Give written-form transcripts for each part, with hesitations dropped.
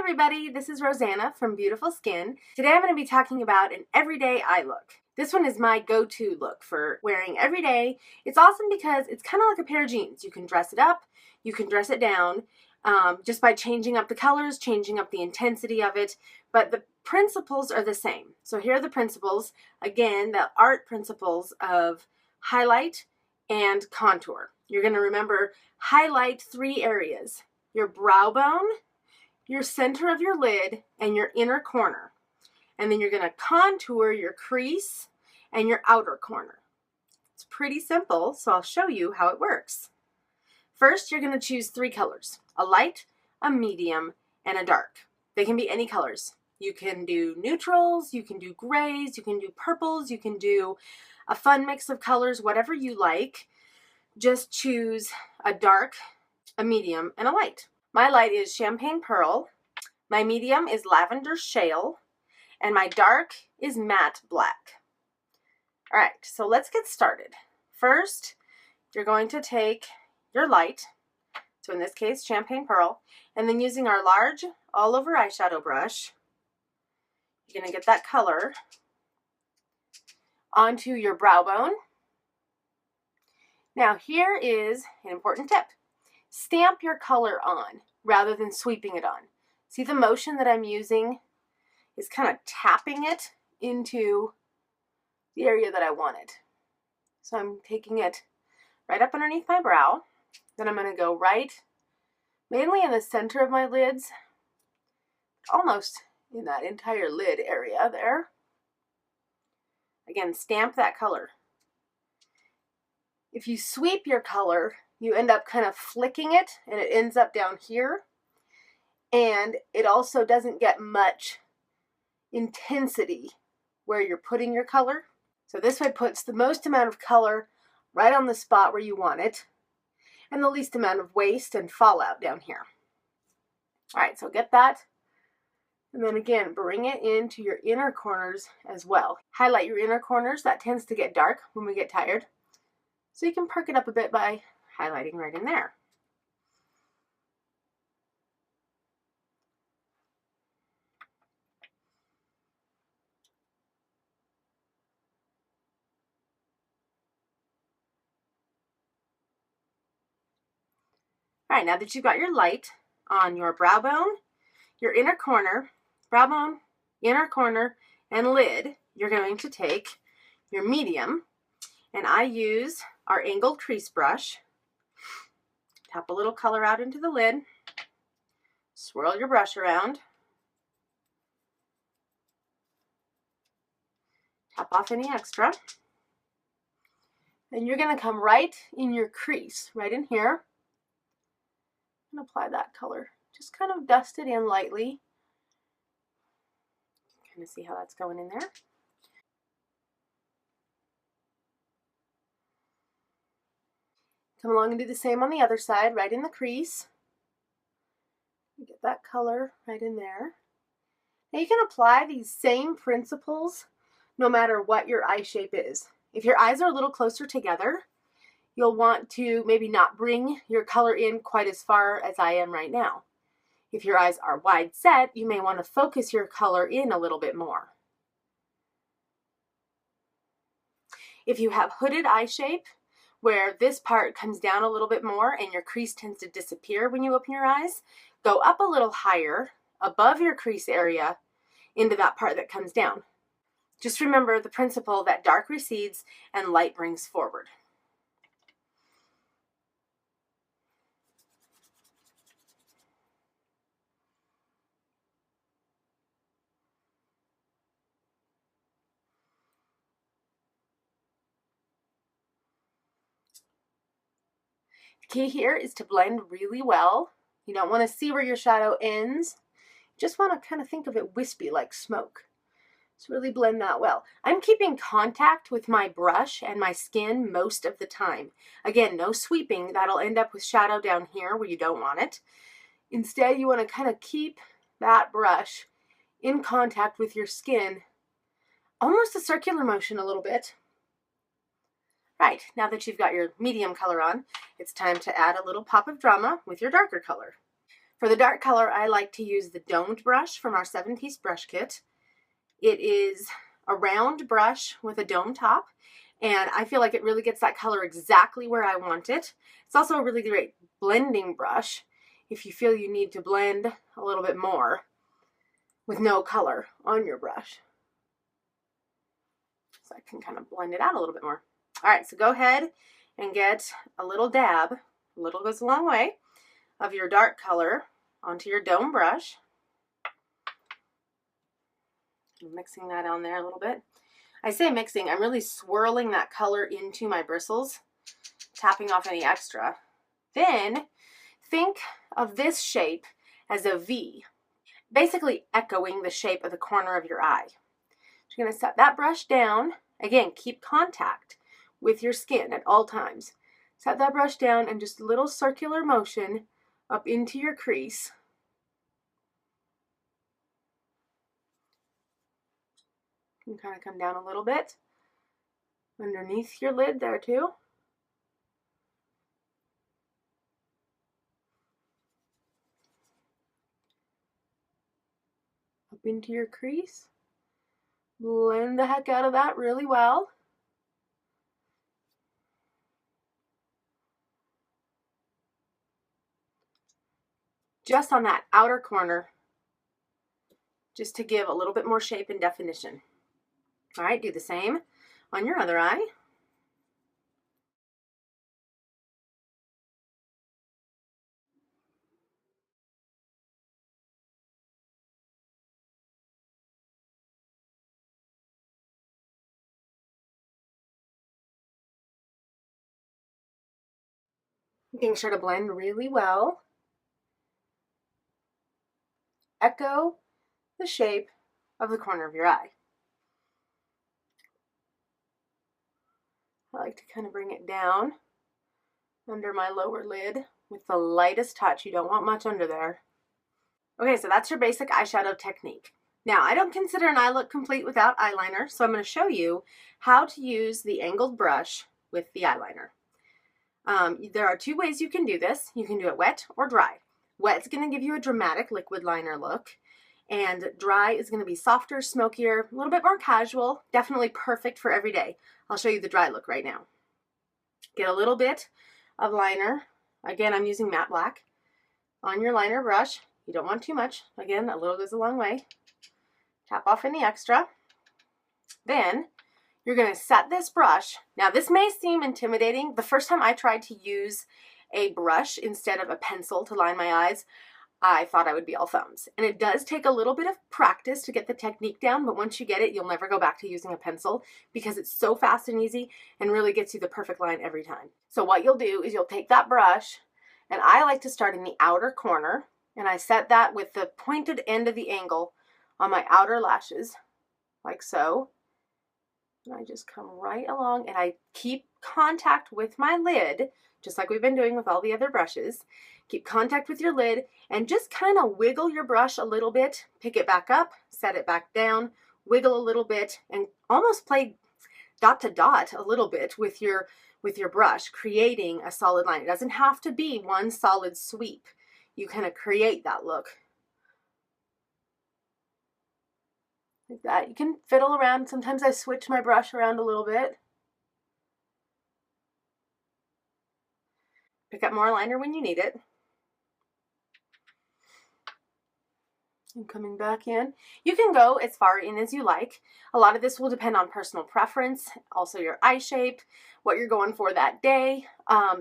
everybody, this is Rosanna from Beautiful Skin. Today I'm going to be talking about an everyday eye look. This one is my go-to look for wearing every day. It's awesome because it's kind of like a pair of jeans. You can dress it up, you can dress it down, just by changing up the colors, changing up the intensity of it, but the principles are the same. So here are the principles. Again, the art principles of highlight and contour. You're going to remember highlight 3 areas: your brow bone, your center of your lid, and your inner corner. And then you're going to contour your crease and your outer corner. It's pretty simple, so I'll show you how it works. First, you're going to choose 3 colors: a light, a medium, and a dark. They can be any colors. You can do neutrals, you can do grays, you can do purples, you can do a fun mix of colors, whatever you like. Just choose a dark, a medium, and a light. My light is champagne pearl, my medium is lavender shale, and my dark is matte black. All right, so let's get started. First, you're going to take your light, so in this case, champagne pearl, and then using our large all over eyeshadow brush, you're gonna get that color onto your brow bone. Now here is an important tip. Stamp your color on rather than sweeping it on. See, the motion that I'm using is kind of tapping it into the area that I wanted. So I'm taking it right up underneath my brow. Then I'm going to go right, mainly in the center of my lids, almost in that entire lid area there. Again, stamp that color. If you sweep your color, you end up kind of flicking it, and it ends up down here. And it also doesn't get much intensity where you're putting your color. So this way puts the most amount of color right on the spot where you want it, and the least amount of waste and fallout down here. All right, so get that. And then again, bring it into your inner corners as well. Highlight your inner corners. That tends to get dark when we get tired. So you can perk it up a bit by highlighting right in there. All right, now that you've got your light on your brow bone, your inner corner, brow bone, inner corner, and lid, you're going to take your medium, and I use our angled crease brush. Tap a little color out into the lid, swirl your brush around, tap off any extra, and you're going to come right in your crease, right in here, and apply that color. Just kind of dust it in lightly. Kind of see how that's going in there. Come along and do the same on the other side, right in the crease. Get that color right in there. Now you can apply these same principles no matter what your eye shape is. If your eyes are a little closer together, you'll want to maybe not bring your color in quite as far as I am right now. If your eyes are wide set, you may want to focus your color in a little bit more. If you have hooded eye shape, where this part comes down a little bit more and your crease tends to disappear when you open your eyes, go up a little higher above your crease area into that part that comes down. Just remember the principle that dark recedes and light brings forward. Key here is to blend really well. You don't want to see where your shadow ends. You just want to kind of think of it wispy like smoke. So really blend that well. I'm keeping contact with my brush and my skin most of the time. Again, no sweeping. That'll end up with shadow down here where you don't want it. Instead, you want to kind of keep that brush in contact with your skin. Almost a circular motion a little bit. Right, now that you've got your medium color on, it's time to add a little pop of drama with your darker color. For the dark color, I like to use the domed brush from our 7-piece brush kit. It is a round brush with a dome top, and I feel like it really gets that color exactly where I want it. It's also a really great blending brush if you feel you need to blend a little bit more with no color on your brush. So I can kind of blend it out a little bit more. All right, so go ahead and get a little dab, a little goes a long way, of your dark color onto your dome brush. I'm mixing that on there a little bit. I say mixing, I'm really swirling that color into my bristles, tapping off any extra. Then think of this shape as a V, basically echoing the shape of the corner of your eye. You're going to set that brush down. Again, keep contact with your skin at all times. Set that brush down and just a little circular motion up into your crease. You can kind of come down a little bit underneath your lid there too. Up into your crease. Blend the heck out of that really well. Just on that outer corner, just to give a little bit more shape and definition. All right, do the same on your other eye. Making sure to blend really well. Echo the shape of the corner of your eye. I like to kind of bring it down under my lower lid with the lightest touch. You don't want much under there. Okay, so that's your basic eyeshadow technique. Now, I don't consider an eye look complete without eyeliner, so I'm going to show you how to use the angled brush with the eyeliner. There are 2 ways you can do this. You can do it wet or dry. Wet's going to give you a dramatic liquid liner look, and dry is going to be softer, smokier, a little bit more casual, definitely perfect for every day. I'll show you the dry look right now. Get a little bit of liner. Again, I'm using matte black on your liner brush. You don't want too much. Again, a little goes a long way. Tap off any extra. Then you're going to set this brush. Now, this may seem intimidating. The first time I tried to use a brush instead of a pencil to line my eyes, I thought I would be all thumbs. And it does take a little bit of practice to get the technique down, but once you get it, you'll never go back to using a pencil because it's so fast and easy and really gets you the perfect line every time. So what you'll do is you'll take that brush, and I like to start in the outer corner, and I set that with the pointed end of the angle on my outer lashes, like so. And I just come right along, and I keep contact with my lid, just like we've been doing with all the other brushes. Keep contact with your lid and just kind of wiggle your brush a little bit, pick it back up, set it back down, wiggle a little bit, and almost play dot to dot a little bit with your brush, creating a solid line. It doesn't have to be one solid sweep. You kind of create that look. Like that. You can fiddle around. Sometimes I switch my brush around a little bit. Pick up more liner when you need it. And coming back in. You can go as far in as you like. A lot of this will depend on personal preference, also your eye shape, what you're going for that day.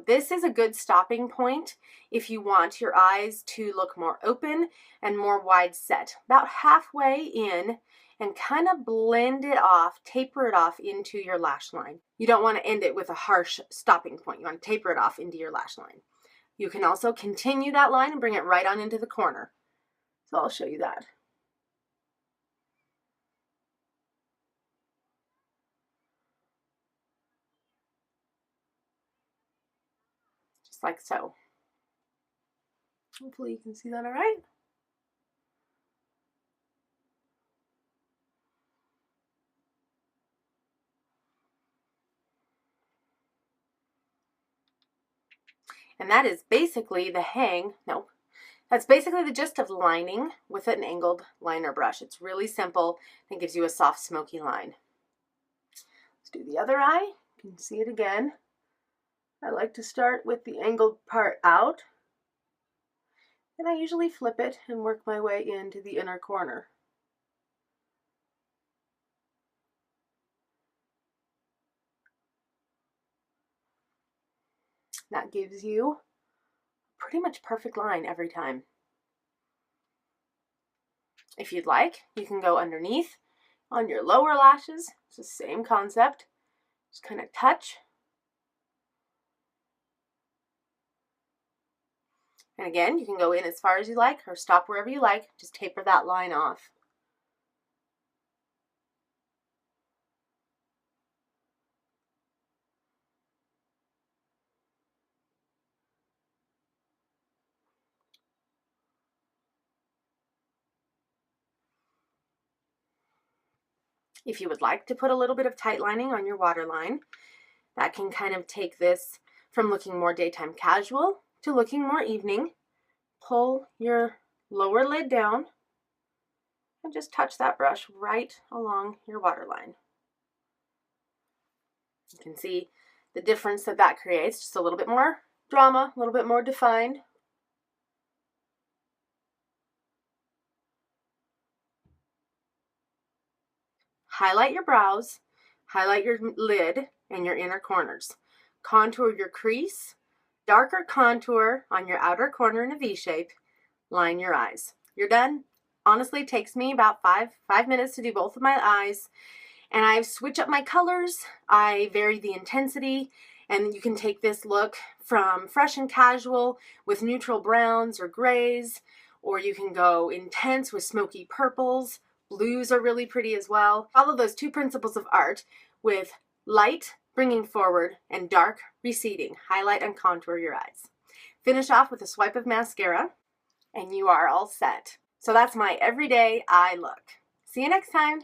This is a good stopping point if you want your eyes to look more open and more wide set. About halfway in, and kind of blend it off, taper it off into your lash line. You don't want to end it with a harsh stopping point. You want to taper it off into your lash line. You can also continue that line and bring it right on into the corner. So I'll show you that. Just like so. Hopefully you can see that all right. And that is basically the hang, no, That's basically the gist of lining with an angled liner brush. It's really simple and gives you a soft, smoky line. Let's do the other eye. You can see it again. I like to start with the angled part out, and I usually flip it and work my way into the inner corner. That gives you a pretty much perfect line every time. If you'd like, you can go underneath on your lower lashes. It's the same concept. Just kind of touch. And again, you can go in as far as you like or stop wherever you like. Just taper that line off. If you would like to put a little bit of tight lining on your waterline, that can kind of take this from looking more daytime casual to looking more evening. Pull your lower lid down and just touch that brush right along your waterline. You can see the difference that that creates, just a little bit more drama, a little bit more defined. Highlight your brows, highlight your lid and your inner corners. Contour your crease, darker contour on your outer corner in a V shape. Line your eyes. You're done. Honestly, it takes me about five minutes to do both of my eyes. And I switch up my colors. I vary the intensity. And you can take this look from fresh and casual with neutral browns or grays, or you can go intense with smoky purples. Blues are really pretty as well. Follow those two principles of art with light bringing forward and dark receding. Highlight and contour your eyes. Finish off with a swipe of mascara and you are all set. So that's my everyday eye look. See you next time.